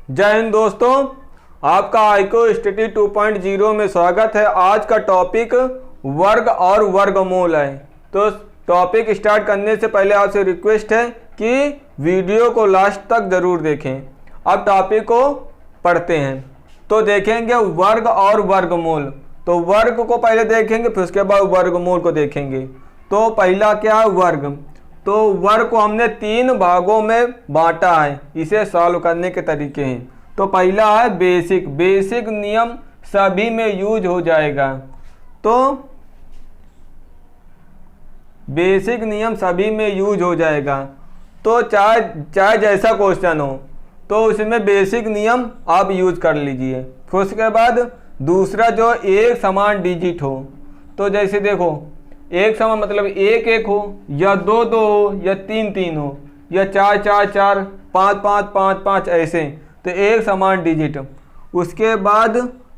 जय हिंद दोस्तों, आपका आइको स्टडी 2.0 में स्वागत है। आज का टॉपिक वर्ग और वर्गमूल है। तो टॉपिक स्टार्ट करने से पहले आपसे रिक्वेस्ट है कि वीडियो को लास्ट तक ज़रूर देखें। अब टॉपिक को पढ़ते हैं। तो देखेंगे वर्ग और वर्गमूल। तो वर्ग को पहले देखेंगे, फिर उसके बाद वर्गमूल को देखेंगे। तो पहला क्या है, वर्ग। तो वर्ग को हमने 3 भागों में बांटा है। इसे सॉल्व करने के तरीके हैं। तो पहला है बेसिक। बेसिक नियम सभी में यूज हो जाएगा। तो बेसिक नियम सभी में यूज हो जाएगा। तो चाहे जैसा क्वेश्चन हो तो उसमें बेसिक नियम आप यूज कर लीजिए। फिर उसके बाद दूसरा जो एक समान डिजिट हो। तो जैसे देखो, एक समान मतलब 1 1 हो, या 2 2 हो, या 3 3 हो, या 4 4 4, 5 5 5 5 ऐसे। तो एक समान डिजिट। उसके बाद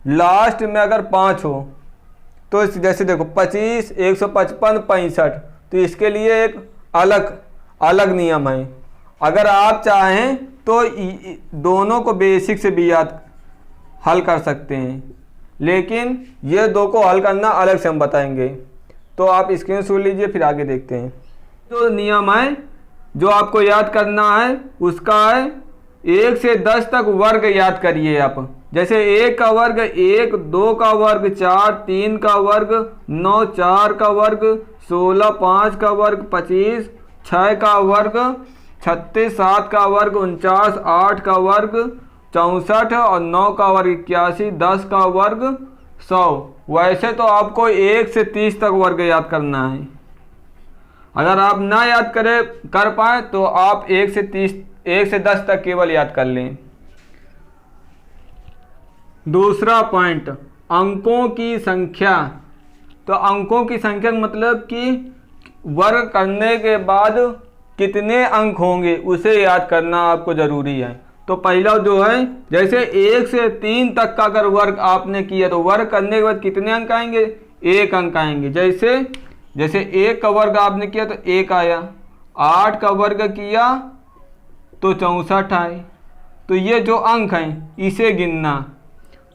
लास्ट में अगर 5 हो तो जैसे देखो 25 155 65। तो इसके लिए एक अलग नियम है। अगर आप चाहें तो दोनों को बेसिक से भी हल कर सकते हैं, लेकिन ये दो को हल करना अलग से हम बताएंगे। तो आप स्क्रीन शॉट लीजिए, फिर आगे देखते हैं। जो नियम है जो आपको याद करना है उसका है 1 से 10 तक वर्ग याद करिए आप। जैसे 1 का वर्ग 1, 2 का वर्ग 4, 3 का वर्ग 9, 4 का वर्ग 16, 5 का वर्ग 25, 6 का वर्ग 36, 7 का वर्ग 49, 8 का वर्ग 64 और 9 का वर्ग 81, 10 का वर्ग 100। वैसे तो आपको 1 से 30 तक वर्ग याद करना है। अगर आप ना याद कर पाए तो आप 1 से 10 तक केवल याद कर लें। दूसरा पॉइंट, अंकों की संख्या। तो अंकों की संख्या का मतलब कि वर्ग करने के बाद कितने अंक होंगे उसे याद करना आपको ज़रूरी है। तो पहला जो है, जैसे 1 से 3 तक का अगर वर्ग आपने किया तो वर्ग करने के बाद कितने अंक आएंगे? 1 अंक आएंगे। जैसे 1 का वर्ग आपने किया तो 1 आया, 8 का वर्ग किया तो 64 आए। तो ये जो अंक हैं इसे गिनना।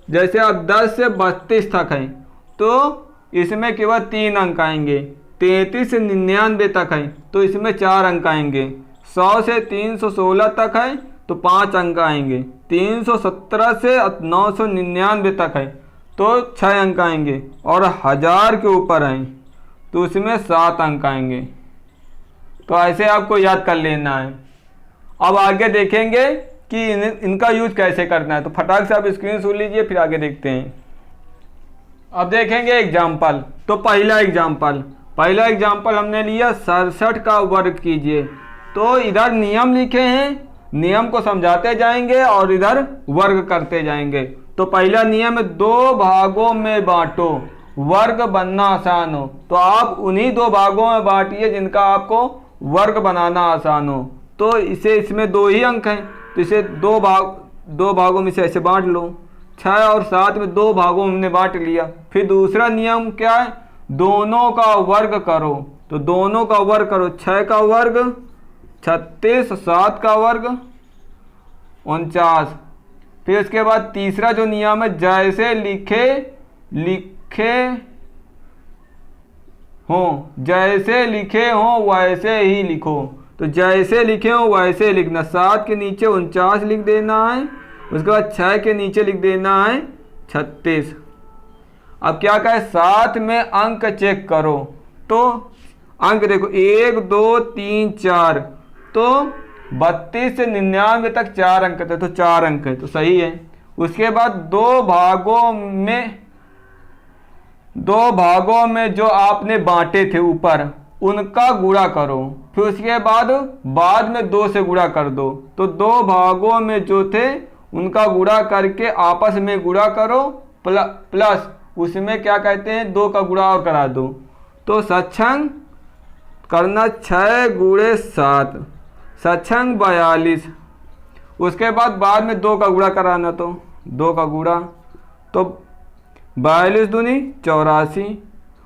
जैसे अब 10 से 32 तक हैं तो इसमें केवल 3 अंक आएंगे। 33 से 99 तक हैं तो इसमें 4 अंक आएंगे। 100 से 316 तक है तो 5 अंक आएंगे। 317 से 999 तक है तो 6 अंक आएंगे। और 1000 के ऊपर हैं तो उसमें 7 अंक आएंगे। तो ऐसे आपको याद कर लेना है। अब आगे देखेंगे कि इनका यूज कैसे करना है। तो फटाक से आप स्क्रीन शॉट लीजिए, फिर आगे देखते हैं। अब देखेंगे एग्जाम्पल। तो पहला एग्जाम्पल हमने लिया 67 का वर्ग कीजिए। तो इधर नियम लिखे हैं, नियम को समझाते जाएंगे और इधर वर्ग करते जाएंगे। तो पहला नियम है 2 भागों में बांटो, वर्ग बनना आसान हो। तो आप उन्हीं 2 भागों में बांटिए जिनका आपको वर्ग बनाना आसान हो। तो इसमें 2 ही अंक हैं तो इसे 2 भागों में से ऐसे बांट लो। 6 और 7 में 2 भागों में हमने बांट लिया। फिर दूसरा नियम क्या है, दोनों का वर्ग करो। तो दोनों का वर्ग करो, 6 का वर्ग 36, 7 का वर्ग 49। फिर उसके बाद तीसरा जो नियम है, जैसे लिखे हो वैसे ही लिखो। तो जैसे लिखे हो वैसे लिखना। 7 के नीचे 49 लिख देना है। उसके बाद 6 के नीचे लिख देना है 36। अब क्या कहे, 7 में अंक चेक करो। तो अंक देखो 1 2 3 4। तो 32 से 99 तक 4 अंक थे तो 4 अंक है, तो सही है। उसके बाद 2 भागों में जो आपने बांटे थे ऊपर उनका गुणा करो। फिर उसके बाद में 2 से गुणा कर दो। तो 2 भागों में जो थे उनका गुणा करके आपस में गुणा करो, प्लस उसमें क्या कहते हैं 2 का गुणा और करा दो। तो सक्षम करना 6 गुणे 7, सक्षम 42। उसके बाद में 2 का गुणा कराना। तो 2 का गुणा तो 42 दूनी 84।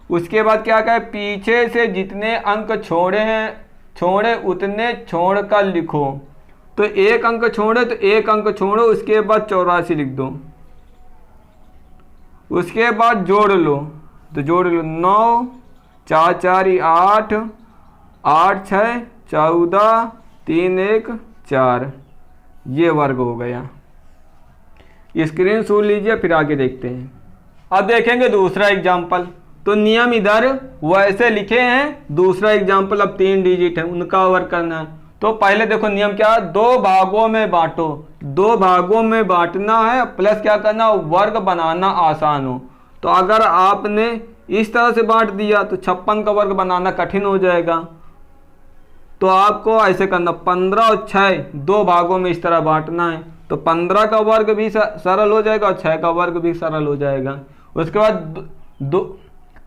उसके बाद क्या कहे, पीछे से जितने अंक छोड़े उतने छोड़ कर लिखो। तो एक अंक छोड़े तो एक अंक छोड़ो, उसके बाद 84 लिख दो। उसके बाद जोड़ लो, तो जोड़ लो 9 4 4 8 8 6 14 3 1 4, ये वर्ग हो गया। स्क्रीन शॉट लीजिए, फिर आगे देखते हैं। अब देखेंगे दूसरा एग्जाम्पल। तो नियम इधर वैसे लिखे हैं, दूसरा एग्जाम्पल अब 3 डिजिट है, उनका वर्ग करना है। तो पहले देखो नियम क्या, 2 भागों में बांटो, 2 भागों में बांटना है, प्लस क्या करना, वर्ग बनाना आसान हो। तो अगर आपने इस तरह से बांट दिया तो 56 का वर्ग बनाना कठिन हो जाएगा। तो आपको ऐसे करना, 15 और 6 2 भागों में इस तरह बांटना है। तो 15 का वर्ग भी सरल हो जाएगा और 6 का वर्ग भी सरल हो जाएगा। उसके बाद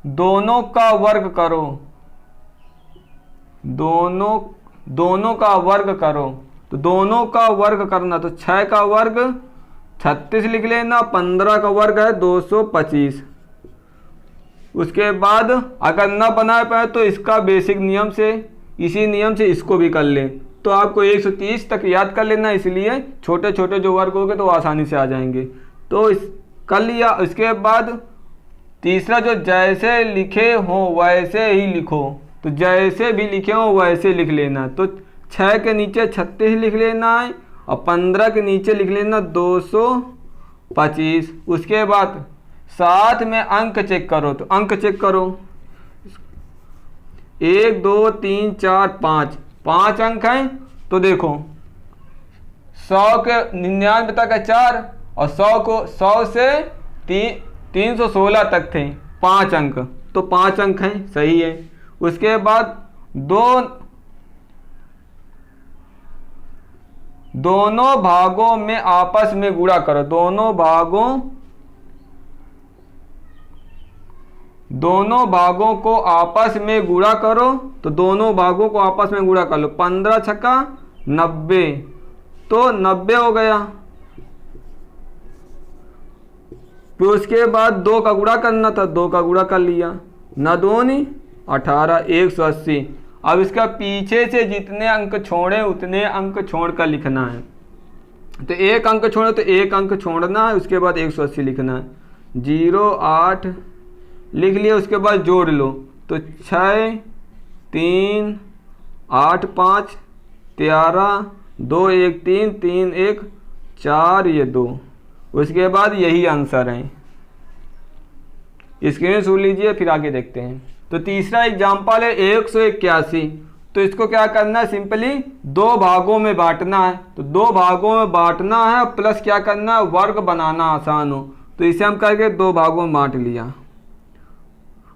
दोनों का वर्ग करो, दोनों का वर्ग करो। तो दोनों का वर्ग करना, तो 6 का वर्ग 36 लिख लेना, 15 का वर्ग है 225। उसके बाद अगर ना बना पाए तो इसका बेसिक नियम से, इसी नियम से इसको भी कर ले। तो आपको 130 तक याद कर लेना, इसलिए छोटे छोटे जो वर्ग होंगे तो आसानी से आ जाएंगे। तो इस कर लिया। उसके बाद तीसरा जो जैसे लिखे हों वैसे ही लिखो, तो जैसे भी लिखे हों वैसे लिख लेना। तो 6 के नीचे 36 लिख लेना है और 15 के नीचे लिख लेना 225। उसके बाद साथ में अंक चेक करो, तो अंक चेक करो, 1 2 3 4 5 अंक हैं। तो देखो 100 के 99 तक 4 और 100 से 316 तक थे 5 अंक, तो 5 अंक हैं, सही है। उसके बाद दोनों भागों में आपस में गुणा करो, दोनों भागों को आपस में गुणा करो। तो दोनों भागों को आपस में गुणा कर लो, 15 छक्का 90, तो 90 हो गया। फिर उसके बाद 2 का गुणा करना था, 2 का गुणा कर लिया, ना 2 नहीं 18, 180। अब इसका पीछे से जितने अंक छोड़े उतने अंक छोड़ कर लिखना है। तो एक अंक छोड़े तो एक अंक छोड़ना है, उसके बाद 180 लिखना है। 0 8 लिख लिया, उसके बाद जोड़ लो, तो 6 3 8 5 13 2 1 3 3 1 4, ये 2। उसके बाद यही आंसर है। स्क्रीन शॉट लीजिए, फिर आगे देखते हैं। तो तीसरा एग्जाम्पल है 181। तो इसको क्या करना है, सिंपली 2 भागों में बांटना है। तो 2 भागों में बांटना है, प्लस क्या करना है, वर्ग बनाना आसान हो। तो इसे हम करके 2 भागों में बांट लिया।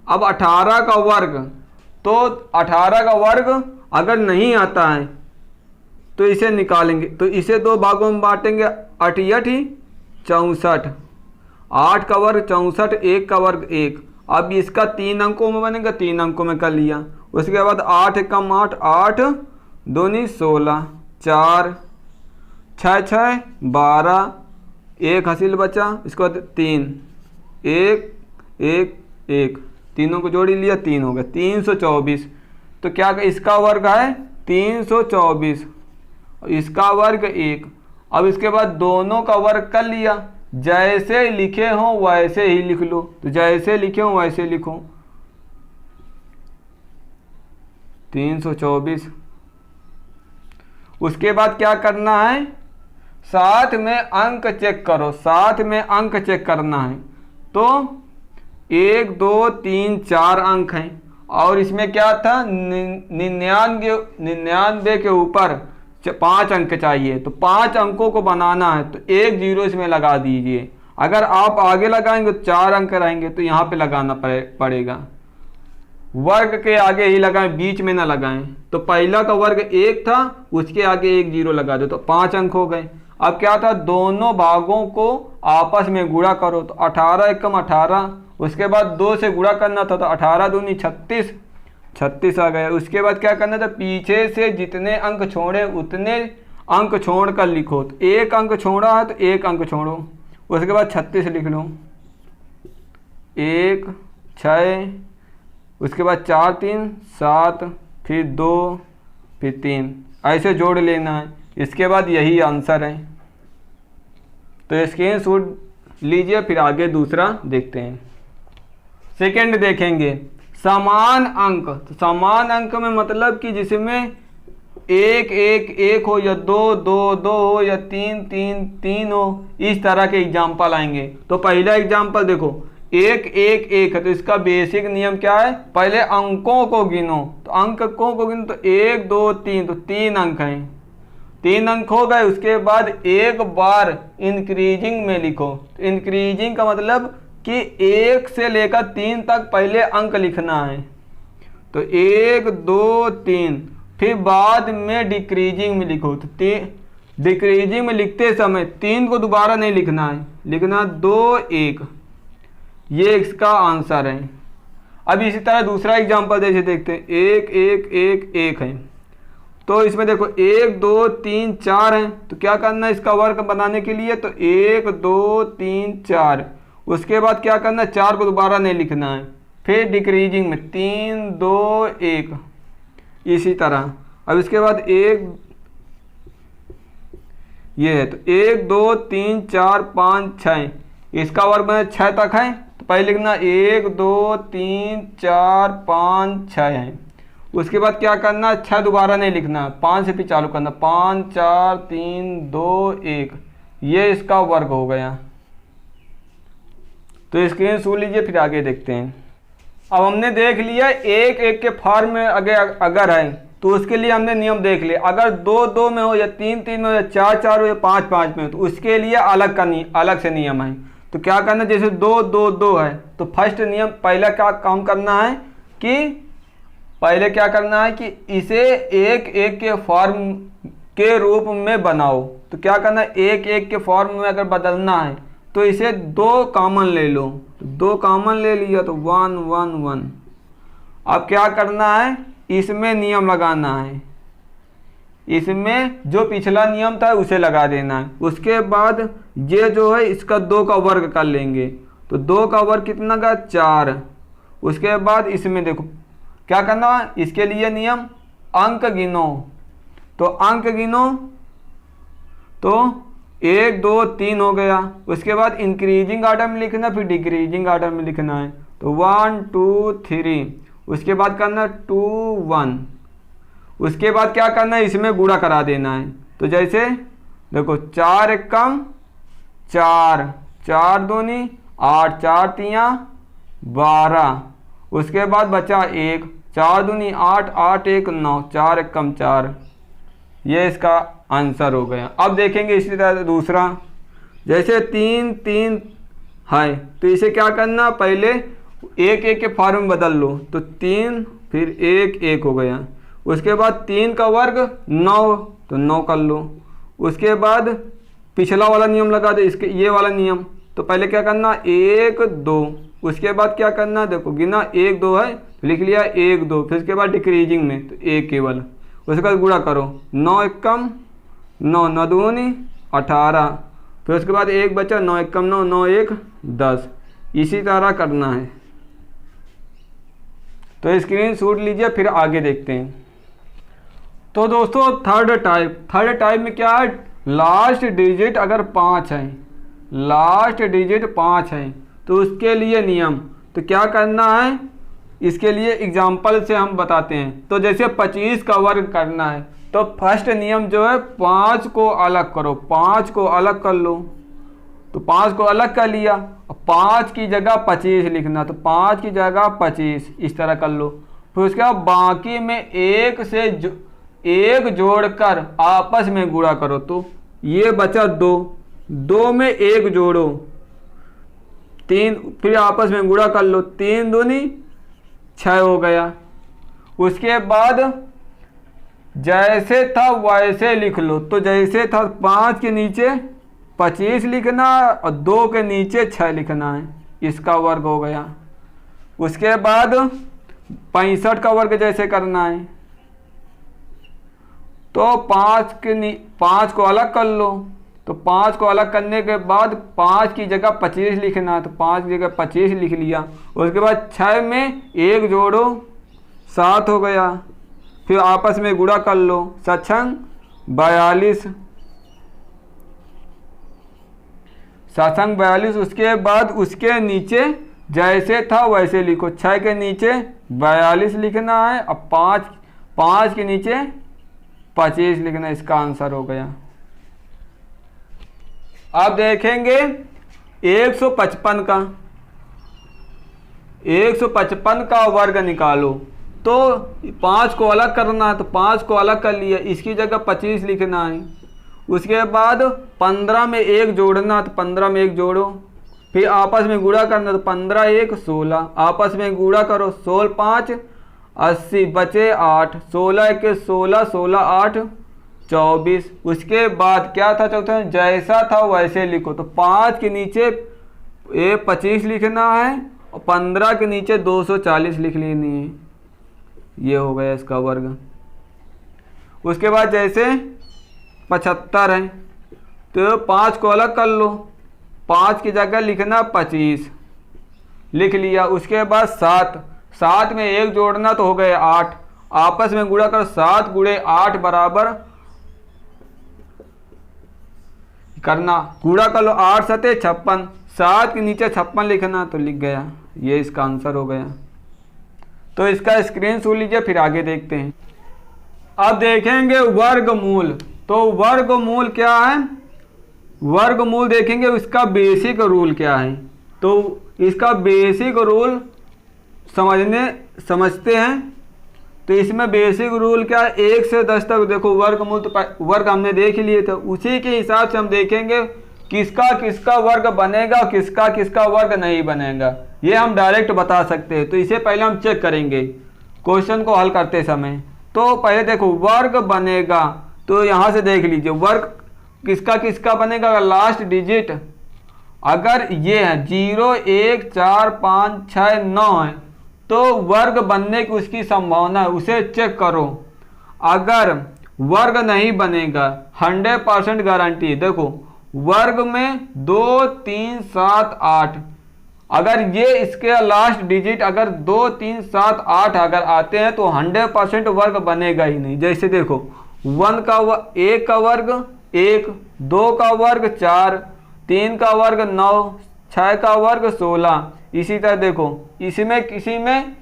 अब 18 का वर्ग, तो 18 का वर्ग अगर नहीं आता है तो इसे निकालेंगे। तो इसे 2 भागों में बांटेंगे, 8 64, 8 का वर्ग 64, 1 का वर्ग 1। अब इसका 3 अंकों में बनेगा, 3 अंकों में कर लिया। उसके बाद 8 कम 8 8 2 16, 4 6 6 12, 1 हासिल बचा। इसके बाद 3 1 1 1, तीनों को जोड़ लिया, 3 हो गया, 324। तो क्या इसका वर्ग है 324, इसका वर्ग 1। अब इसके बाद दोनों का वर्ग कर लिया, जैसे लिखे हों वैसे ही लिख लो। तो जैसे लिखे हों वैसे लिखो, 324। उसके बाद क्या करना है, साथ में अंक चेक करो, साथ में अंक चेक करना है। तो 1 2 3 4 अंक हैं, और इसमें क्या था 99 के ऊपर 5 अंक चाहिए। तो 5 अंकों को बनाना है, तो 1 0 इसमें लगा दीजिए। अगर आप आगे लगाएंगे तो 4 अंक रहेंगे, तो यहाँ पे लगाना पड़ेगा। वर्ग के आगे ही लगाएं, बीच में ना लगाएं। तो पहला का वर्ग 1 था, उसके आगे 1 0 लगा दो, तो 5 अंक हो गए। अब क्या था, दोनों भागों को आपस में गुणा करो। तो 18 एकम 18, उसके बाद 2 से गुणा करना था, तो 18 दूनी 36, 36 आ गया। उसके बाद क्या करना था, पीछे से जितने अंक छोड़े उतने अंक छोड़ कर लिखो। तो 1 अंक छोड़ा है तो 1 अंक छोड़ो, उसके बाद 36 लिख लो, 1 6, उसके बाद 4 3 7, फिर 2, फिर 3, ऐसे जोड़ लेना है। इसके बाद यही आंसर है। तो स्क्रीनशॉट लीजिए, फिर आगे दूसरा देखते हैं। सेकंड देखेंगे समान अंक। तो समान अंक में मतलब कि जिसमें एक एक एक हो या दो दो दो हो या तीन तीन तीन हो, इस तरह के एग्जाम्पल आएंगे। तो पहला एग्जाम्पल देखो, एक एक एक है, तो इसका बेसिक नियम क्या है, पहले अंकों को गिनो। तो अंकों को गिनो, तो एक दो तीन, तो तीन अंक हैं, तीन अंक हो गए। उसके बाद एक बार इंक्रीजिंग में लिखो। तो इंक्रीजिंग का मतलब कि एक से लेकर तीन तक पहले अंक लिखना है। तो एक दो तीन, फिर बाद में डिक्रीजिंग में लिखो। तो डिक्रीजिंग में लिखते समय तीन को दोबारा नहीं लिखना है, लिखना दो एक। ये इसका आंसर है। अब इसी तरह दूसरा एग्जांपल जैसे देखते हैं, एक एक एक एक है। तो इसमें देखो एक दो तीन चार हैं, तो क्या करना है इसका वर्ग बनाने के लिए, तो एक दो तीन चार। उसके बाद क्या करना है, चार को दोबारा नहीं लिखना है, फिर डिक्रीजिंग में तीन दो एक, इसी तरह। अब इसके बाद एक ये है, तो एक दो तीन चार पाँच छः, इसका वर्ग बना छः तक है। तो पहले लिखना एक दो तीन चार पाँच छः है। उसके बाद क्या करना, छः दोबारा नहीं लिखना, पाँच से फिर चालू करना, पाँच चार तीन दो एक, ये इसका वर्ग हो गया। तो स्क्रीन शॉट लीजिए, फिर आगे देखते हैं। अब हमने देख लिया एक एक के फॉर्म में अगर है, तो उसके लिए हमने नियम देख लिया। अगर दो दो में हो या तीन तीन में हो या चार चार हो या पाँच पाँच में हो, तो उसके लिए अलग से नियम है। तो क्या करना, जैसे दो दो दो है, तो फर्स्ट नियम पहला क्या काम करना है कि पहले क्या करना है कि इसे एक एक के फॉर्म के रूप में बनाओ। तो क्या करना है, एक एक के फॉर्म में अगर बदलना है तो इसे दो कॉमन ले लो। तो दो कॉमन ले लिया, तो वन वन वन। अब क्या करना है, इसमें नियम लगाना है, इसमें जो पिछला नियम था उसे लगा देना है। उसके बाद ये जो है इसका दो का वर्ग कर लेंगे। तो दो का वर्ग कितना का, चार। उसके बाद इसमें देखो क्या करना है, इसके लिए नियम अंक गिनो। तो अंक गिनो, तो एक दो तीन हो गया। उसके बाद इंक्रीजिंग ऑर्डर में लिखना, फिर डिक्रीजिंग ऑर्डर में लिखना है। तो वन टू थ्री, उसके बाद करना टू वन। उसके बाद क्या करना है, इसमें गुणा करा देना है। तो जैसे देखो चार एक कम चार, चार दूनी आठ, चार तियाँ 12। उसके बाद बचा एक, चार दूनी आठ, आठ एक 9, चार एक कम चार। ये इसका आंसर हो गया। अब देखेंगे इसी तरह दूसरा, जैसे तीन तीन है, तो इसे क्या करना, पहले एक एक के फॉर्म में बदल लो। तो तीन फिर एक एक हो गया। उसके बाद तीन का वर्ग 9, तो 9 कर लो। उसके बाद पिछला वाला नियम लगा दे, इसके ये वाला नियम। तो पहले क्या करना, एक दो। उसके बाद क्या करना, देखो गिना एक दो है, लिख लिया एक दो। फिर उसके बाद डिक्रीजिंग में, तो एक केवल। उसके बाद गुणा करो, 9 एक कम 9, 9 दूनी 18। फिर उसके बाद एक बचा, 9 एक कम 9, 9 एक 10। इसी तरह करना है। तो स्क्रीन शॉट लीजिए, फिर आगे देखते हैं। तो दोस्तों थर्ड टाइप में क्या है, लास्ट डिजिट अगर 5 है, लास्ट डिजिट 5 है, तो उसके लिए नियम। तो क्या करना है, इसके लिए एग्जाम्पल से हम बताते हैं। तो जैसे 25 का वर्ग करना है, तो फर्स्ट नियम जो है 5 को अलग करो, 5 को अलग कर लो। तो 5 को अलग कर लिया, 5 की जगह 25 लिखना। तो 5 की जगह 25, इस तरह कर लो। फिर उसके बाद बाकी में एक से एक जोड़कर आपस में गुणा करो। तो ये बचा 2, 2 में एक जोड़ो 3, फिर आपस में गुणा कर लो, 3 दूनी 6 हो गया। उसके बाद जैसे था वैसे लिख लो। तो जैसे था 5 के नीचे 25 लिखना और 2 के नीचे 6 लिखना है, इसका वर्ग हो गया। उसके बाद 65 का वर्ग जैसे करना है, तो 5 को अलग कर लो। तो 5 को अलग करने के बाद 5 की जगह 25 लिखना है, तो 5 की जगह 25 लिख लिया। उसके बाद 6 में एक जोड़ो 7 हो गया। फिर आपस में गुणा कर लो, 6 छंग 42, सात 42। उसके बाद उसके नीचे जैसे था वैसे लिखो, 6 के नीचे 42 लिखना है, अब 5 के नीचे 25 लिखना। इसका आंसर हो गया। अब देखेंगे 155 का, 155 का वर्ग निकालो। तो 5 को अलग करना है, तो 5 को अलग कर लिया, इसकी जगह 25 लिखना है। उसके बाद 15 में 1 जोड़ना, तो 15 में 1 जोड़ो, फिर आपस में गुणा करना, तो 15 1 16, आपस में गुणा करो, 16 5 80, बचे 8, 16 1 16, 16 8 24। उसके बाद क्या था चौथा, जैसा था वैसे लिखो। तो 5 के नीचे 25 लिखना है और 15 के नीचे 240 लिख लेनी है। ये हो गया इसका वर्ग। उसके बाद जैसे 75 है, तो 5 को अलग कर लो, 5 की जगह लिखना 25 लिख लिया। उसके बाद 7 में 1 जोड़ना, तो हो गए 8, आपस में गुणा कर, 7 गुणे 8 बराबर करना, गुणा कर लो, 8 सते 56, 7 के नीचे 56 लिखना, तो लिख गया। ये इसका आंसर हो गया। तो इसका स्क्रीनशॉट लीजिए, फिर आगे देखते हैं। अब देखेंगे वर्गमूल। तो वर्गमूल क्या है, वर्गमूल देखेंगे इसका बेसिक रूल क्या है। तो इसका बेसिक रूल समझते हैं। तो इसमें बेसिक रूल क्या है, 1 से 10 तक देखो वर्गमूल, तो वर्ग हमने देख लिए थे, उसी के हिसाब से हम देखेंगे किसका किसका वर्ग बनेगा और किसका किसका वर्ग नहीं बनेगा। ये हम डायरेक्ट बता सकते हैं। तो इसे पहले हम चेक करेंगे क्वेश्चन को हल करते समय। तो पहले देखो वर्ग बनेगा, तो यहाँ से देख लीजिए वर्ग किसका किसका बनेगा। अगर लास्ट डिजिट अगर ये है 0 1 4 5 6 9 है, तो वर्ग बनने की उसकी संभावना है, उसे चेक करो। अगर वर्ग नहीं बनेगा 100% गारंटी है। देखो वर्ग में 2 3 7 8, अगर ये इसके लास्ट डिजिट अगर 2 3 7 8 अगर आते हैं तो 100% वर्ग बनेगा ही नहीं। जैसे देखो 1 का वर्ग 1, 2 का वर्ग 4, 3 का वर्ग 9, 6 का वर्ग 16। इसी तरह देखो इसमें किसी में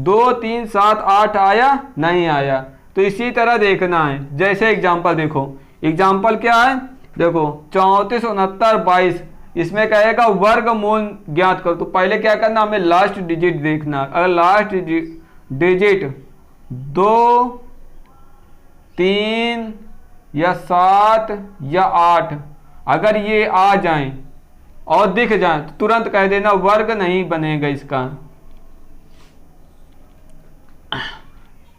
2 3 7 8 आया नहीं आया। तो इसी तरह देखना है। जैसे एग्जाम्पल देखो, एग्जाम्पल क्या है, देखो 34 69 22, इसमें कहेगा वर्गमूल ज्ञात करो। तो पहले क्या करना, हमें लास्ट डिजिट देखना। अगर लास्ट डिजिट 2 3 या 7 या 8 अगर ये आ जाएं और दिख जाए तो तुरंत कह देना वर्ग नहीं बनेगा इसका।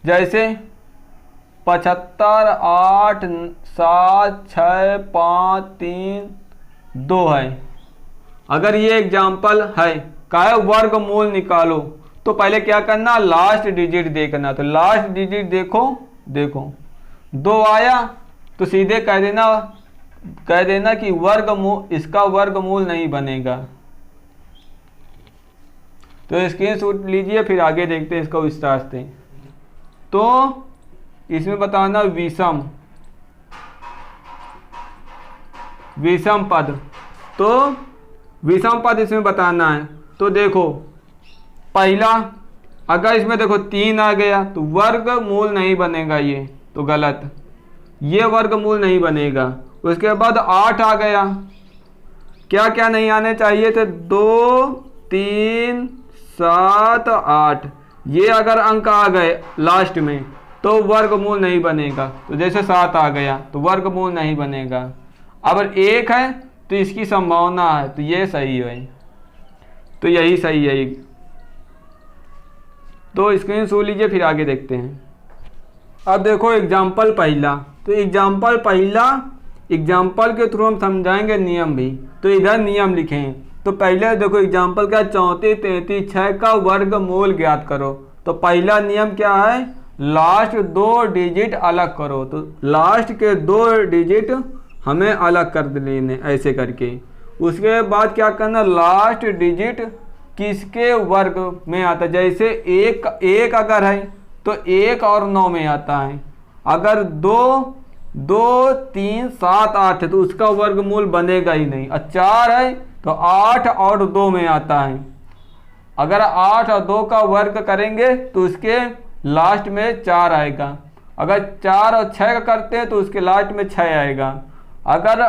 जैसे 75 8 7 6 5 3 2 है। अगर ये एग्जाम्पल है क्या वर्गमूल निकालो, तो पहले क्या करना, लास्ट डिजिट देखना। तो लास्ट डिजिट देखो 2 आया तो सीधे कह देना कि वर्गमूल, इसका वर्गमूल नहीं बनेगा। तो स्क्रीनशॉट लीजिए, फिर आगे देखते हैं इसको विस्तार से। तो इसमें बताना विषम पद। तो विषम पद इसमें बताना है। तो देखो पहला, अगर इसमें देखो 3 आ गया तो वर्गमूल नहीं बनेगा, ये तो गलत, ये वर्गमूल नहीं बनेगा। उसके बाद 8 आ गया, क्या क्या नहीं आने चाहिए थे, 2 3 7 8, ये अगर अंक आ गए लास्ट में तो वर्गमूल नहीं बनेगा। तो जैसे 7 आ गया तो वर्गमूल नहीं बनेगा। अगर 1 है तो इसकी संभावना है, तो ये सही है, तो यही सही है। तो स्क्रीनशॉट लीजिए, फिर आगे देखते हैं। अब देखो एग्जाम्पल पहला। तो एग्जाम्पल के थ्रू हम समझाएंगे नियम भी। तो इधर नियम लिखे हैं। तो पहले देखो एग्जाम्पल का 34 33 6 का वर्गमूल ज्ञात करो। तो पहला नियम क्या है, लास्ट 2 डिजिट अलग करो। तो लास्ट के 2 डिजिट हमें अलग कर लेने ऐसे करके। उसके बाद क्या करना, लास्ट डिजिट किसके वर्ग में आता है। जैसे 1 अगर है तो 1 और 9 में आता है। अगर 2 2 3 7 8 है तो उसका वर्गमूल बनेगा ही नहीं। और 4 है तो 8 और 2 में आता है। अगर 8 और 2 का वर्ग करेंगे तो उसके लास्ट में 4 आएगा। अगर 4 और 6 का करते हैं तो उसके लास्ट में 6 आएगा। अगर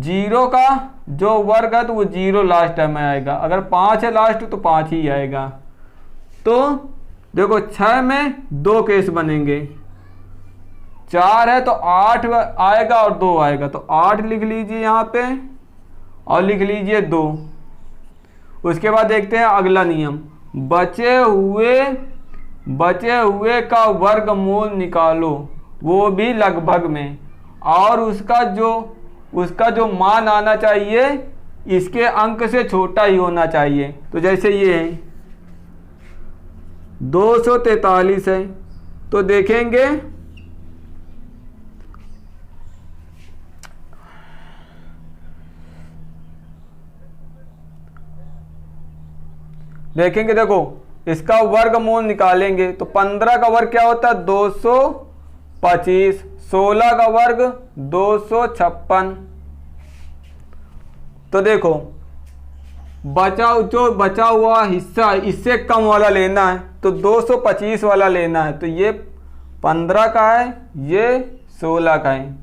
0 का जो वर्ग है तो वो 0 लास्ट में आएगा। अगर 5 है लास्ट तो 5 ही आएगा। तो देखो 6 में 2 केस बनेंगे। 4 है तो 8 आएगा और 2 आएगा, तो 8 लिख लीजिए यहाँ पे और लिख लीजिए 2। उसके बाद देखते हैं अगला नियम, बचे हुए का वर्गमूल निकालो, वो भी लगभग में, और उसका जो मान आना चाहिए इसके अंक से छोटा ही होना चाहिए। तो जैसे ये है 243 है तो देखेंगे देखो इसका वर्गमूल निकालेंगे तो 15 का वर्ग क्या होता है 225, 16 का वर्ग 256। तो देखो बचा हुआ हिस्सा इससे कम वाला लेना है तो 225 वाला लेना है। तो ये 15 का है, ये 16 का है।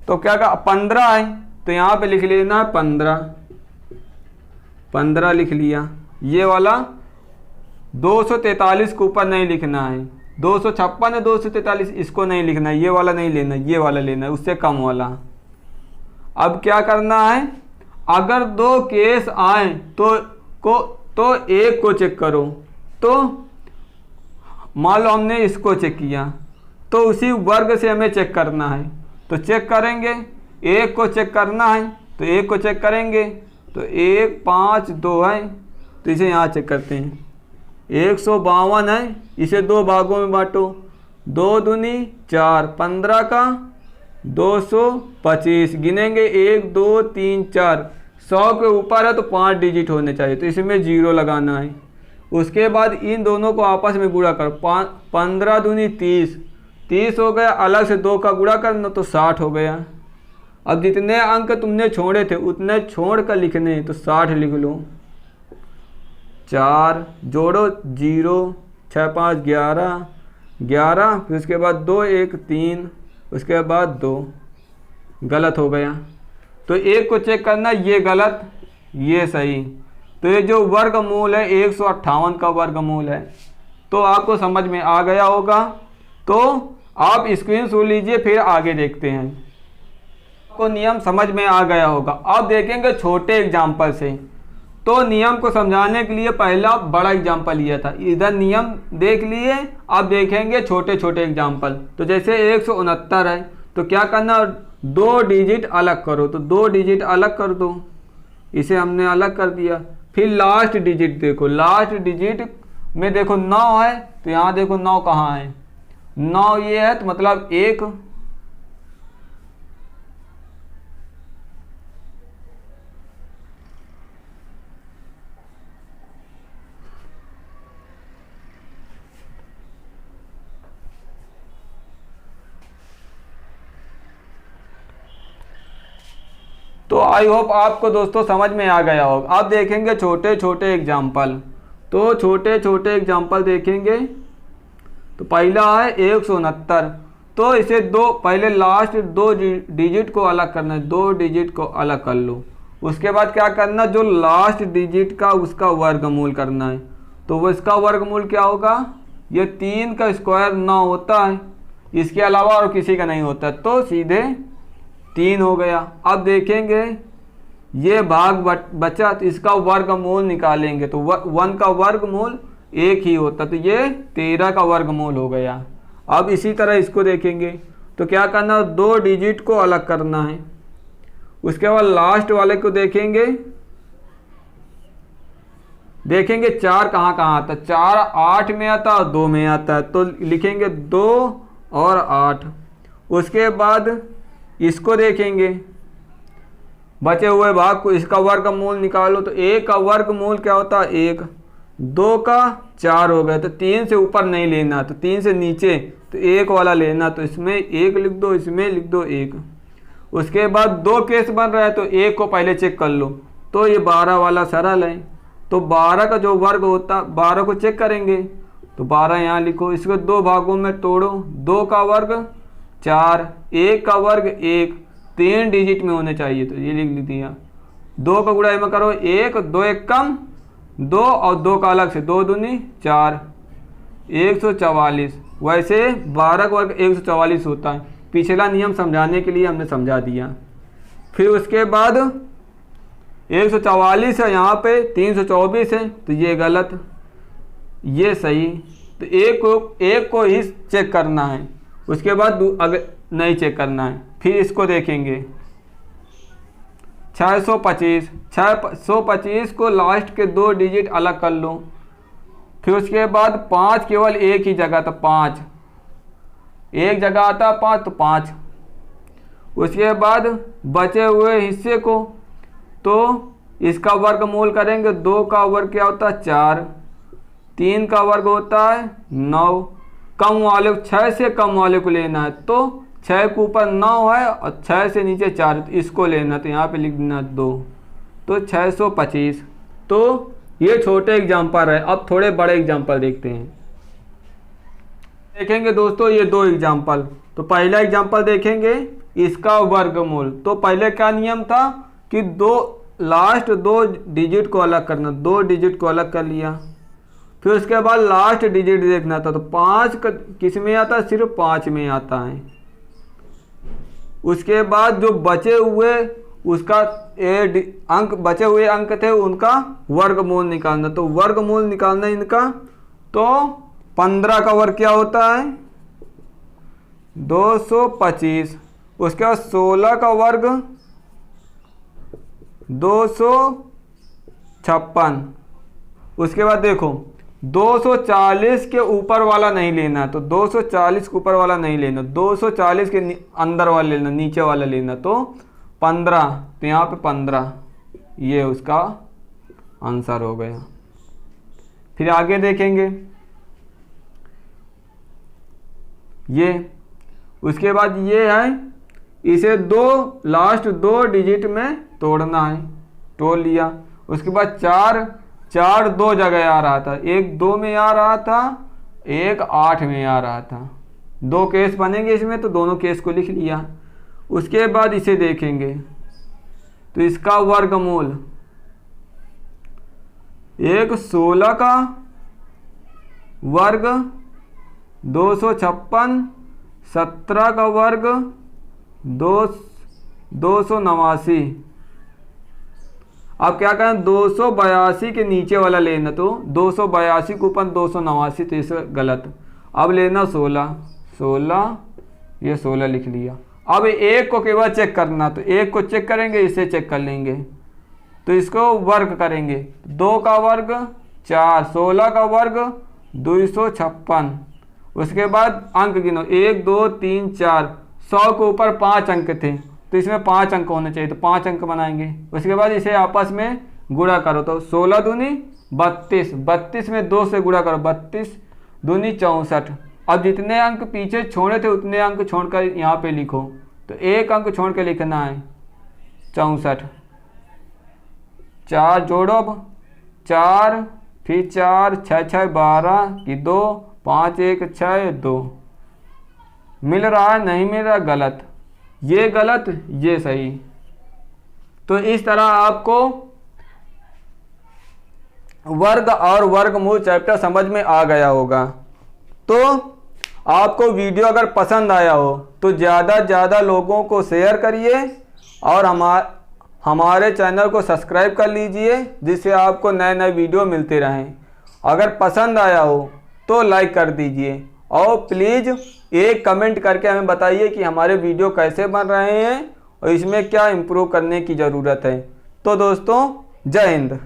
तो क्या कहा 15 है तो यहाँ पे लिख लेना है 15 लिख लिया। ये वाला 243 के ऊपर नहीं लिखना है, 256 है 243 इसको नहीं लिखना है, ये वाला नहीं लेना, ये वाला लेना है उससे कम वाला। अब क्या करना है, अगर 2 केस आए तो एक को चेक करो। तो मान लो हमने इसको चेक किया तो उसी वर्ग से हमें चेक करना है। तो चेक करेंगे, एक को चेक करना है तो एक को चेक करेंगे तो 1 5 2 है तो इसे यहाँ चेक करते हैं। 152 है, इसे 2 भागों में बांटो, 2 दूनी 4, 15 का 225 गिनेंगे 1 2 3 4, 100 के ऊपर है तो 5 डिजिट होने चाहिए तो इसमें 0 लगाना है। उसके बाद इन दोनों को आपस में गुणा कर, 15 दूनी 30 हो गया, अलग से 2 का गुणा करना तो 60 हो गया। अब जितने अंक तुमने छोड़े थे उतने छोड़ कर लिखने तो 60 लिख लो। 4 जोड़ो 0 6 5 11 फिर उसके बाद 2 1 3 उसके बाद 2 गलत हो गया। तो एक को चेक करना, ये गलत ये सही। तो ये जो वर्गमूल है 158 का वर्गमूल है। तो आपको समझ में आ गया होगा। तो आप स्क्रीन शॉट लीजिए फिर आगे देखते हैं। आपको नियम समझ में आ गया होगा। अब देखेंगे छोटे एग्जाम्पल से। तो नियम को समझाने के लिए पहला बड़ा एग्जाम्पल लिया था, इधर नियम देख लिए। अब देखेंगे छोटे छोटे एग्जाम्पल। तो जैसे 169 है तो क्या करना, 2 डिजिट अलग करो। तो 2 डिजिट अलग कर दो, इसे हमने अलग कर दिया। फिर लास्ट डिजिट देखो, लास्ट डिजिट में देखो 9 है तो यहाँ देखो 9 कहाँ है, 9 ये है तो मतलब 1। तो आई होप आपको दोस्तों समझ में आ गया होगा। अब देखेंगे छोटे छोटे एग्जाम्पल। तो छोटे छोटे एग्जाम्पल देखेंगे। तो पहला है 169। तो इसे पहले लास्ट 2 डिजिट को अलग करना है, 2 डिजिट को अलग कर लो। उसके बाद क्या करना, जो लास्ट डिजिट का उसका वर्गमूल करना है। तो वो इसका वर्गमूल क्या होगा, ये 3 का स्क्वायर 9 होता है, इसके अलावा और किसी का नहीं होता, तो सीधे 3 हो गया। अब देखेंगे ये भाग बचा तो इसका वर्गमूल निकालेंगे। तो 1 का वर्गमूल 1 ही होता, तो ये 13 का वर्गमूल हो गया। अब इसी तरह इसको देखेंगे तो क्या करना, 2 डिजिट को अलग करना है। उसके बाद लास्ट वाले को देखेंगे 4 कहाँ कहाँ आता है, 4 8 में आता है और 2 में आता है। तो लिखेंगे 2 और 8। उसके बाद इसको देखेंगे, बचे हुए भाग को, इसका वर्गमूल निकालो। तो 1 का वर्गमूल क्या होता है 1, 2 का 4 हो गया, तो 3 से ऊपर नहीं लेना, तो 3 से नीचे तो 1 वाला लेना, तो इसमें 1 लिख दो, इसमें लिख दो 1। उसके बाद 2 केस बन रहा है तो 1 को पहले चेक कर लो, तो ये 12 वाला सरल है, तो 12 का जो वर्ग होता 12 को चेक करेंगे, तो 12 यहाँ लिखो, इसको 2 भागों में तोड़ो, 2 का वर्ग 4, 1 का वर्ग 1, 3 डिजिट में होने चाहिए, तो ये लिख दिया। 2 का गुणा में करो 1, 2 1 कम 2 और 2 का अलग से 2 दूनी 4, 144। वैसे 12 का वर्ग 144 होता है, पिछला नियम समझाने के लिए हमने समझा दिया। फिर उसके बाद 144 है, यहाँ पे 324 है, तो ये गलत, ये सही, तो एक को ही चेक करना है, उसके बाद अगर नहीं चेक करना है। फिर इसको देखेंगे 625 को लास्ट के 2 डिजिट अलग कर लो। फिर उसके बाद 5 केवल एक ही जगह, तो 5 एक जगह आता 5, तो 5। उसके बाद बचे हुए हिस्से को तो इसका वर्गमूल करेंगे, 2 का वर्ग क्या होता है 4, 3 का वर्ग होता है 9, कम वाले 6 से कम वाले को लेना है, तो 6 के ऊपर 9 है और 6 से नीचे 4, तो इसको लेना, तो यहाँ पे लिख देना 2, तो 625। तो ये छोटे एग्जाम्पल है। अब थोड़े बड़े एग्जाम्पल देखते हैं। देखेंगे दोस्तों ये 2 एग्जाम्पल। तो पहला एग्जाम्पल देखेंगे इसका वर्गमूल। तो पहले क्या नियम था कि लास्ट 2 डिजिट को अलग करना, 2 डिजिट को अलग कर लिया। फिर उसके बाद लास्ट डिजिट देखना था, तो 5 किस में आता है, सिर्फ 5 में आता है। उसके बाद जो बचे हुए उसका अंक बचे हुए अंक थे उनका वर्गमूल निकालना। तो वर्गमूल निकालना इनका, तो 15 का वर्ग क्या होता है 225। उसके बाद 16 का वर्ग 256। उसके बाद देखो 240 के ऊपर वाला नहीं लेना, तो 240 के ऊपर वाला नहीं लेना, 240 के अंदर वाला लेना, नीचे वाला लेना, तो 15, तो यहाँ पे 15 ये उसका आंसर हो गया। फिर आगे देखेंगे ये, उसके बाद ये है, इसे लास्ट 2 डिजिट में तोड़ना है, तोड़ लिया। उसके बाद 4 2 जगह आ रहा था, एक 2 में आ रहा था, एक 8 में आ रहा था। 2 केस बनेंगे इसमें, तो दोनों केस को लिख लिया। उसके बाद इसे देखेंगे तो इसका वर्गमूल, एक 16 का वर्ग 256, 17 का वर्ग 289। अब क्या करें 282 के नीचे वाला लेना, तो 282 के ऊपर 289, तो इसे गलत। अब लेना 16 ये 16 लिख लिया। अब एक को केवल चेक करना, तो एक को चेक करेंगे, इसे चेक कर लेंगे, तो इसको वर्ग करेंगे। 2 का वर्ग 4, 16 का वर्ग 256। उसके बाद अंक गिनो 1 2 3 4, 100 के ऊपर 5 अंक थे, तो इसमें 5 अंक होने चाहिए, तो 5 अंक बनाएंगे। उसके बाद इसे आपस में गुणा करो, तो 16 दूनी 32, 32 में 2 से गुणा करो, 32 दूनी 64। अब जितने अंक पीछे छोड़े थे उतने अंक छोड़कर यहाँ पे लिखो, तो एक अंक छोड़ के लिखना है 64। 4 जोड़ो, अब 4 फिर 4 6 6 12 की 2 5 1 6 2। मिल रहा है नहीं मिल रहा, गलत, ये गलत ये सही। तो इस तरह आपको वर्ग और वर्गमूल चैप्टर समझ में आ गया होगा। तो आपको वीडियो अगर पसंद आया हो तो ज़्यादा से ज़्यादा लोगों को शेयर करिए और हमारे चैनल को सब्सक्राइब कर लीजिए, जिससे आपको नए नए वीडियो मिलते रहें। अगर पसंद आया हो तो लाइक कर दीजिए और प्लीज़ एक कमेंट करके हमें बताइए कि हमारे वीडियो कैसे बन रहे हैं और इसमें क्या इम्प्रूव करने की ज़रूरत है। तो दोस्तों जय हिंद।